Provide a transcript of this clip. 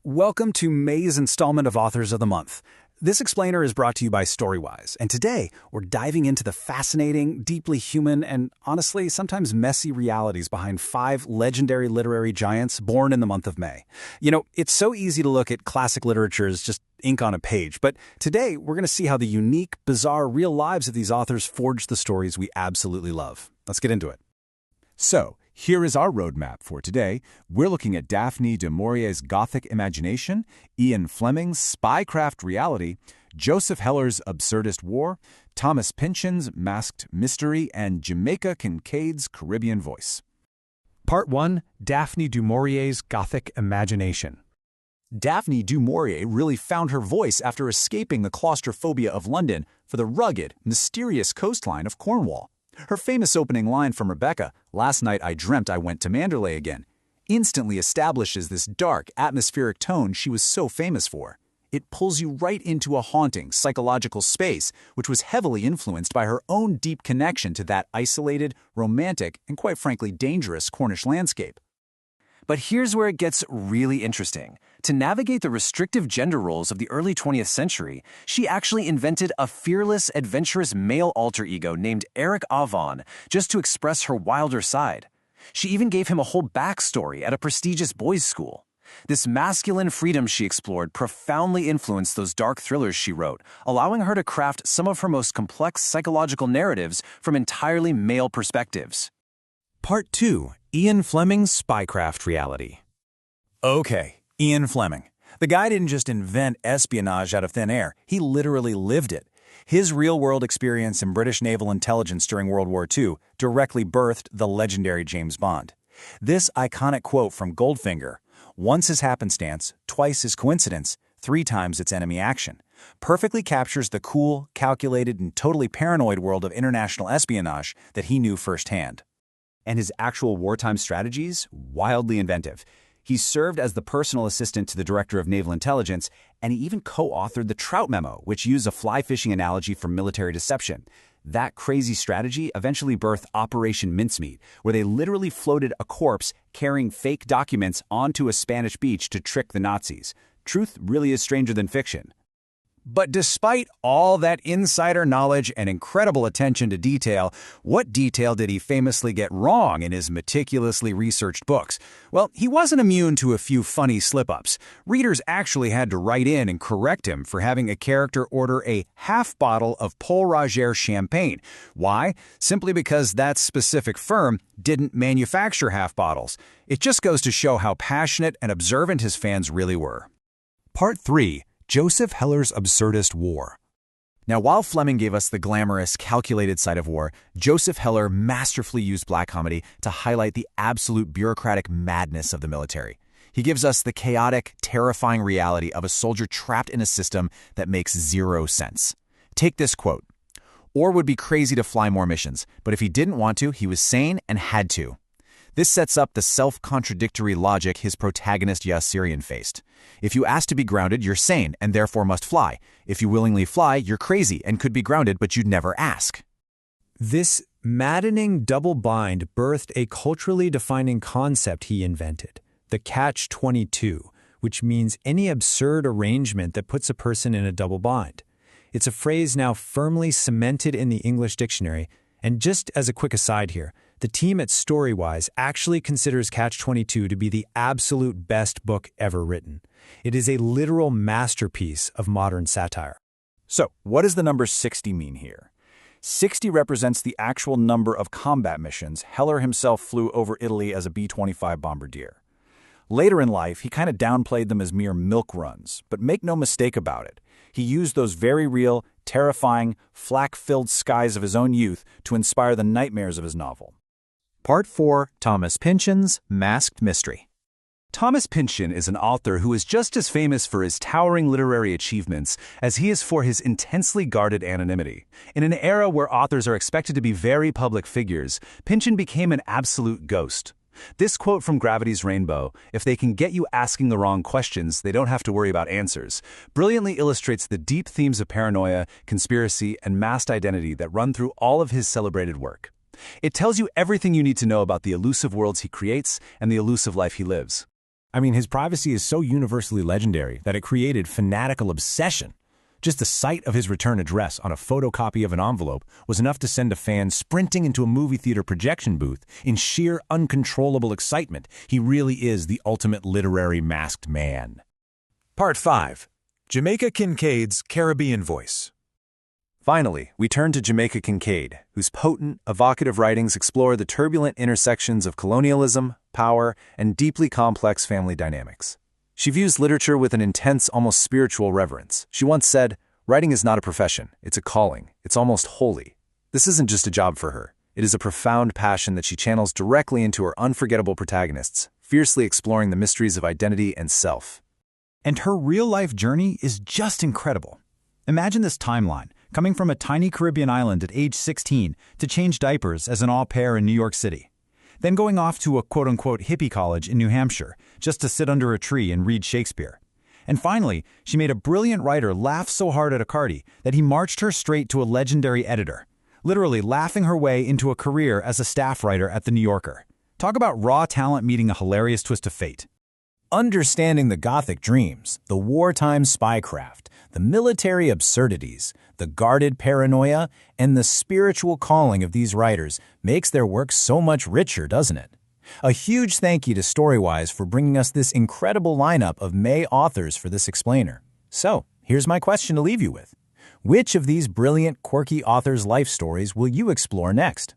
Welcome to May's installment of Authors of the Month. This explainer is brought to you by Storywise, and today we're diving into the fascinating, deeply human, and honestly, sometimes messy realities behind 5 legendary literary giants born in the month of May. You know, it's so easy to look at classic literature as just ink on a page, but today we're going to see how the unique, bizarre, real lives of these authors forged the stories we absolutely love. Let's get into it. So, here is our roadmap for today. We're looking at Daphne du Maurier's Gothic imagination, Ian Fleming's spycraft reality, Joseph Heller's absurdist war, Thomas Pynchon's masked mystery, and Jamaica Kincaid's Caribbean voice. Part 1. Daphne du Maurier's Gothic imagination. Daphne du Maurier really found her voice after escaping the claustrophobia of London for the rugged, mysterious coastline of Cornwall. Her famous opening line from Rebecca, "Last night I dreamt I went to Manderley again," instantly establishes this dark, atmospheric tone she was so famous for. It pulls you right into a haunting, psychological space, which was heavily influenced by her own deep connection to that isolated, romantic, and quite frankly dangerous Cornish landscape. But here's where it gets really interesting. To navigate the restrictive gender roles of the early 20th century, she actually invented a fearless, adventurous male alter ego named Eric Avon just to express her wilder side. She even gave him a whole backstory at a prestigious boys' school. This masculine freedom she explored profoundly influenced those dark thrillers she wrote, allowing her to craft some of her most complex psychological narratives from entirely male perspectives. Part 2. Ian Fleming's spycraft reality. Okay, Ian Fleming. The guy didn't just invent espionage out of thin air, he literally lived it. His real-world experience in British naval intelligence during World War II directly birthed the legendary James Bond. This iconic quote from Goldfinger, "Once is happenstance, twice is coincidence, 3 times it's enemy action," perfectly captures the cool, calculated, and totally paranoid world of international espionage that he knew firsthand. And his actual wartime strategies, wildly inventive. He served as the personal assistant to the Director of Naval Intelligence, and he even co-authored the Trout Memo, which used a fly fishing analogy for military deception. That crazy strategy eventually birthed Operation Mincemeat, where they literally floated a corpse carrying fake documents onto a Spanish beach to trick the Nazis. Truth really is stranger than fiction. But despite all that insider knowledge and incredible attention to detail, what detail did he famously get wrong in his meticulously researched books? Well, he wasn't immune to a few funny slip-ups. Readers actually had to write in and correct him for having a character order a half bottle of Pol Roger champagne. Why? Simply because that specific firm didn't manufacture half bottles. It just goes to show how passionate and observant his fans really were. Part 3. Joseph Heller's absurdist war. Now, while Fleming gave us the glamorous, calculated side of war, Joseph Heller masterfully used black comedy to highlight the absolute bureaucratic madness of the military. He gives us the chaotic, terrifying reality of a soldier trapped in a system that makes zero sense. Take this quote. "Orr would be crazy to fly more missions, but if he didn't want to, he was sane and had to." This sets up the self-contradictory logic his protagonist Yassirian faced. If you ask to be grounded, you're sane and therefore must fly. If you willingly fly, you're crazy and could be grounded, but you'd never ask. This maddening double bind birthed a culturally defining concept he invented, the catch-22, which means any absurd arrangement that puts a person in a double bind. It's a phrase now firmly cemented in the English dictionary, and just as a quick aside here, the team at Storywise actually considers Catch-22 to be the absolute best book ever written. It is a literal masterpiece of modern satire. So, what does the number 60 mean here? 60 represents the actual number of combat missions Heller himself flew over Italy as a B-25 bombardier. Later in life, he kind of downplayed them as mere milk runs, but make no mistake about it. He used those very real, terrifying, flak-filled skies of his own youth to inspire the nightmares of his novel. Part 4. Thomas Pynchon's masked mystery. Thomas Pynchon is an author who is just as famous for his towering literary achievements as he is for his intensely guarded anonymity. In an era where authors are expected to be very public figures, Pynchon became an absolute ghost. This quote from Gravity's Rainbow, "If they can get you asking the wrong questions, they don't have to worry about answers," brilliantly illustrates the deep themes of paranoia, conspiracy, and masked identity that run through all of his celebrated work. It tells you everything you need to know about the elusive worlds he creates and the elusive life he lives. I mean, his privacy is so universally legendary that it created fanatical obsession. Just the sight of his return address on a photocopy of an envelope was enough to send a fan sprinting into a movie theater projection booth in sheer uncontrollable excitement. He really is the ultimate literary masked man. Part 5. Jamaica Kincaid's Caribbean Voice. Finally, we turn to Jamaica Kincaid, whose potent, evocative writings explore the turbulent intersections of colonialism, power, and deeply complex family dynamics. She views literature with an intense, almost spiritual reverence. She once said, "Writing is not a profession, it's a calling. It's almost holy." This isn't just a job for her. It is a profound passion that she channels directly into her unforgettable protagonists, fiercely exploring the mysteries of identity and self. And her real-life journey is just incredible. Imagine this timeline, coming from a tiny Caribbean island at age 16 to change diapers as an au pair in New York City. Then going off to a quote-unquote hippie college in New Hampshire just to sit under a tree and read Shakespeare. And finally, she made a brilliant writer laugh so hard at Accardi that he marched her straight to a legendary editor, literally laughing her way into a career as a staff writer at The New Yorker. Talk about raw talent meeting a hilarious twist of fate. Understanding the Gothic dreams, the wartime spycraft, the military absurdities, the guarded paranoia, and the spiritual calling of these writers makes their work so much richer, doesn't it? A huge thank you to Storywise for bringing us this incredible lineup of May authors for this explainer. So, here's my question to leave you with. Which of these brilliant, quirky authors' life stories will you explore next?